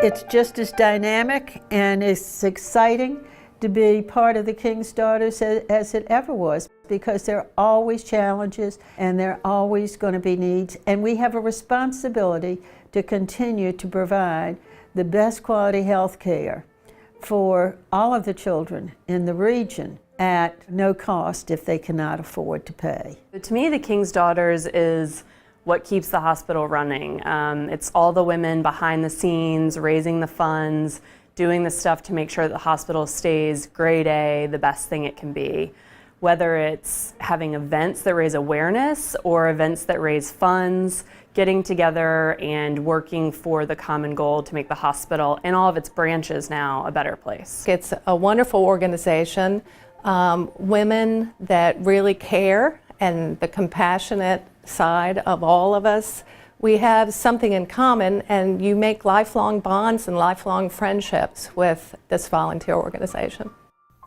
It's just as dynamic and as exciting to be part of the King's Daughters as it ever was, because there are always challenges and there are always going to be needs, and we have a responsibility to continue to provide the best quality health care for all of the children in the region at no cost if they cannot afford to pay. To me, the King's Daughters is what keeps the hospital running. It's all the women behind the scenes, raising the funds, doing the stuff to make sure that the hospital stays grade A, the best thing it can be. Whether it's having events that raise awareness or events that raise funds, getting together and working for the common goal to make the hospital and all of its branches now a better place. It's a wonderful organization, women that really care, and the compassionate side of all of us. We have something in common, and you make lifelong bonds and lifelong friendships with this volunteer organization.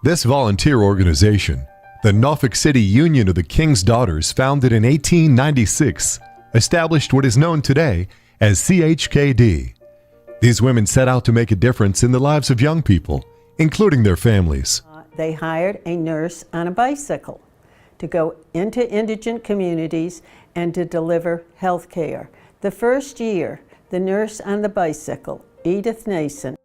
This volunteer organization, the Norfolk City Union of the King's Daughters, founded in 1896, established what is known today as CHKD. These women set out to make a difference in the lives of young people, including their families. They hired a nurse on a bicycle to go into indigent communities and to deliver health care. The first year, the nurse on the bicycle, Edith Nason,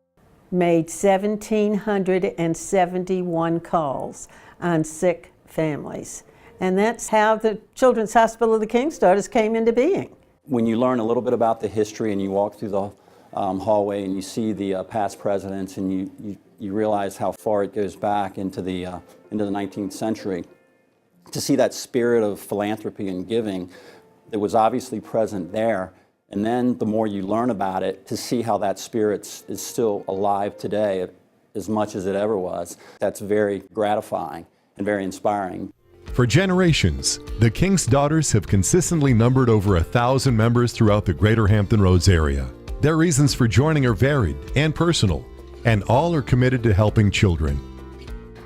made 1,771 calls on sick families. And that's how the Children's Hospital of the King's Daughters came into being. When you learn a little bit about the history and you walk through the hallway and you see the past presidents, and you realize how far it goes back into the 19th century, to see that spirit of philanthropy and giving that was obviously present there, and then the more you learn about it, to see how that spirit is still alive today as much as it ever was, that's very gratifying and very inspiring. For generations, the King's Daughters have consistently numbered over 1,000 members throughout the Greater Hampton Roads area. Their reasons for joining are varied and personal, and all are committed to helping children.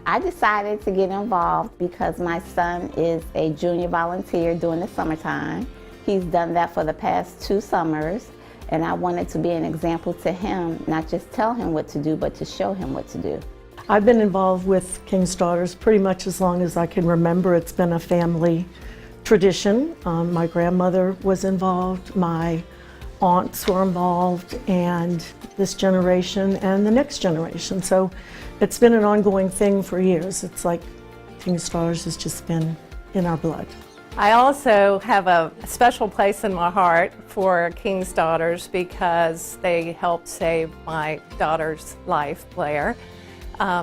I decided to get involved because my son is a junior volunteer during the summertime. He's done that for the past 2 summers, and I wanted to be an example to him, not just tell him what to do, but to show him what to do. I've been involved with King's Daughters pretty much as long as I can remember. It's been a family tradition. My grandmother was involved, my aunts were involved, and this generation and the next generation. So it's been an ongoing thing for years. It's like King's Daughters has just been in our blood. I also have a special place in my heart for King's Daughters because they helped save my daughter's life, Blair.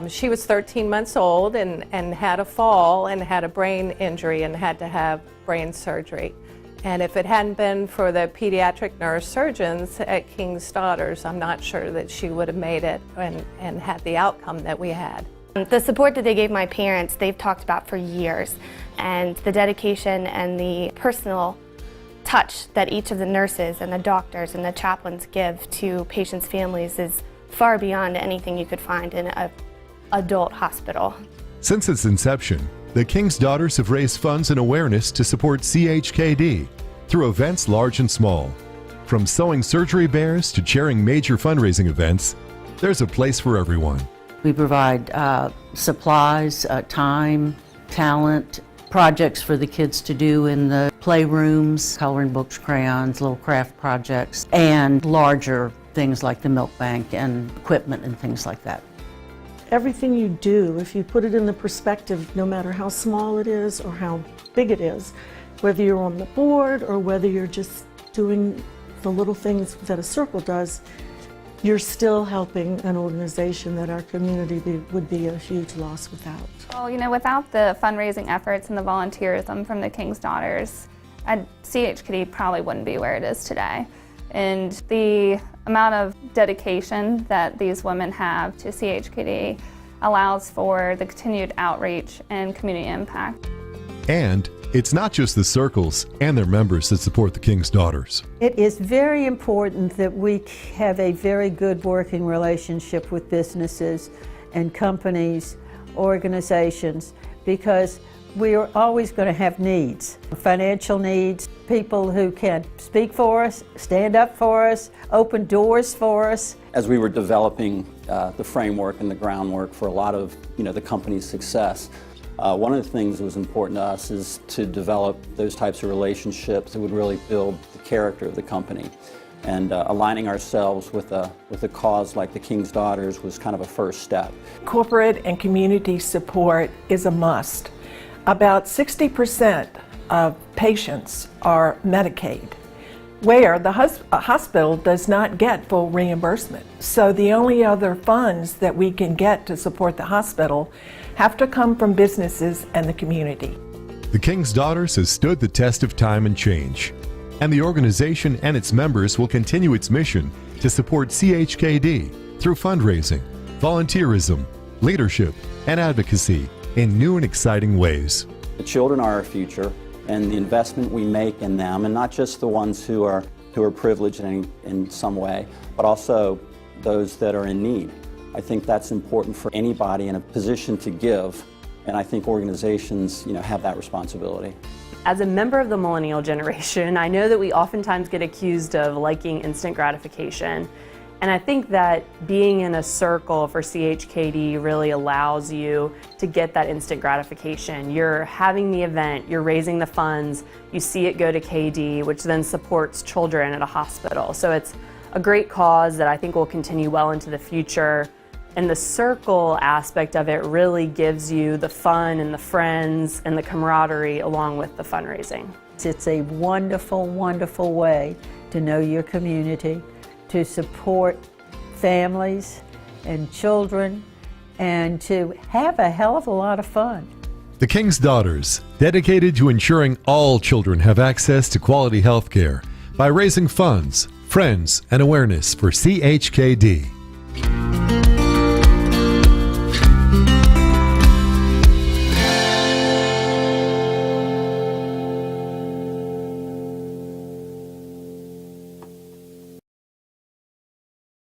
She was 13 months old and had a fall and had a brain injury and had to have brain surgery. And if it hadn't been for the pediatric neurosurgeons at King's Daughters, I'm not sure that she would have made it and had the outcome that we had. The support that they gave my parents, they've talked about for years. And the dedication and the personal touch that each of the nurses and the doctors and the chaplains give to patients' families is far beyond anything you could find in an adult hospital. Since its inception, the King's Daughters have raised funds and awareness to support CHKD through events large and small. From sewing surgery bears to chairing major fundraising events, there's a place for everyone. We provide supplies, time, talent, projects for the kids to do in the playrooms, coloring books, crayons, little craft projects, and larger things like the milk bank and equipment and things like that. Everything you do, if you put it in the perspective, no matter how small it is or how big it is, whether you're on the board or whether you're just doing the little things that a circle does, you're still helping an organization that our community would be a huge loss without. Well, you know, without the fundraising efforts and the volunteerism from the King's Daughters, CHKD probably wouldn't be where it is today. And the amount of dedication that these women have to CHKD allows for the continued outreach and community impact. And it's not just the circles and their members that support the King's Daughters. It is very important that we have a very good working relationship with businesses and companies, organizations, because We are always going to have needs, financial needs, people who can speak for us, stand up for us, open doors for us. As we were developing the framework and the groundwork for a lot of the company's success, one of the things that was important to us is to develop those types of relationships that would really build the character of the company. And aligning ourselves with a cause like the King's Daughters was kind of a first step. Corporate and community support is a must. About 60% of patients are Medicaid, where the hospital does not get full reimbursement. So the only other funds that we can get to support the hospital have to come from businesses and the community. The King's Daughters has stood the test of time and change, and the organization and its members will continue its mission to support CHKD through fundraising, volunteerism, leadership, and advocacy in new and exciting ways. The children are our future, and the investment we make in them, and not just the ones who are privileged in some way, but also those that are in need. I think that's important for anybody in a position to give, and I think organizations have that responsibility. As a member of the millennial generation, I know that we oftentimes get accused of liking instant gratification. And I think that being in a circle for CHKD really allows you to get that instant gratification. You're having the event, you're raising the funds, you see it go to KD, which then supports children at a hospital. So it's a great cause that I think will continue well into the future. And the circle aspect of it really gives you the fun and the friends and the camaraderie along with the fundraising. It's a wonderful, wonderful way to know your community, to support families and children, and to have a hell of a lot of fun. The King's Daughters, dedicated to ensuring all children have access to quality health care by raising funds, friends, and awareness for CHKD.